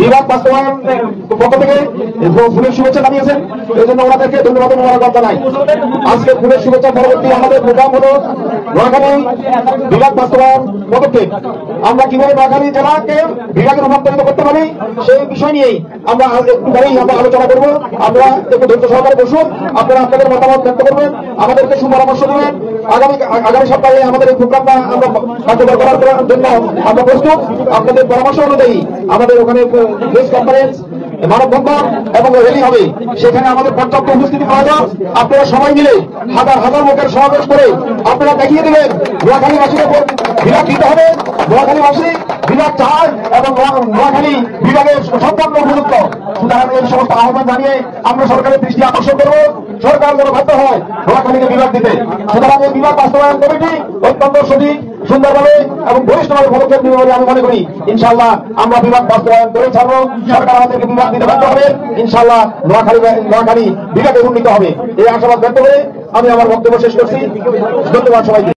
বিভাগ বাস্তবায়নের পক্ষ থেকে ফুলের শুভেচ্ছা জানিয়েছেন, এই জন্য ওনাদেরকে ধন্যবাদ মোবারকবাদ জানাই। আজকে ফুলের শুভেচ্ছা পরবর্তী আমাদের প্রোগ্রাম হলো নোয়াখালী বিভাগ বাস্তবায়ন পদক্ষেপ। আমরা কিভাবে নোয়াখালী জেলাকে বিভাগে রূপান্তরিত করতে পারি সেই বিষয় নিয়েই আমরা একটু পরেই আমরা আলোচনা করবো। আপনারা একটু ধৈর্য সহকারে বসুন, আপনারা আপনাদের মতামত ব্যক্ত করবেন, আমাদেরকে সুপরামর্শ দেবেন। আগামী সপ্তাহে আমাদের এই প্রোগ্রামটা আমরা কার্যকর করার জন্য আমরা প্রস্তুত। আপনাদের পরামর্শ অনুযায়ী আমাদের ওখানে প্রেস কনফারেন্স, মানববন্ধন এবং র্যালি হবে, সেখানে আমাদের পর্যাপ্ত উপস্থিতি প্রয়োজন। আপনারা সবাই মিলে হাজার হাজার লোকের সমাবেশ করে আপনারা দেখিয়ে দেবেন নোয়াখালীবাসীর উপর বিভাগ দিতে হবে, নোয়াখালীবাসী বিভাগ চায় এবং নোয়াখালী বিভাগের সম্পূর্ণ উপযুক্ত। সুতরাং এই সমস্ত আহ্বান জানিয়ে আমরা সরকারের দৃষ্টি আকর্ষণ করবো, সরকার যেন বাধ্য হয় নোয়াখালীকে বিভাগ দিতে। সুতরাং এই বিভাগ বাস্তবায়ন কমিটি অত্যন্ত সঠিক, সুন্দরভাবে এবং বরিষ্ঠভাবে পদক্ষেপ নেবে বলে আমি মনে করি। ইনশাআল্লাহ আমরা বিভাগ বাস্তবায়ন করে ছাড়বো, সরকার আমাদেরকে বিভাগ দিতে বাধ্য হবে। ইনশাআল্লাহ নোয়াখালী বিভাগে উন্নীত হবে, এই আশাবাদ ব্যক্ত করে আমি আমার বক্তব্য শেষ করছি। ধন্যবাদ সবাইকে।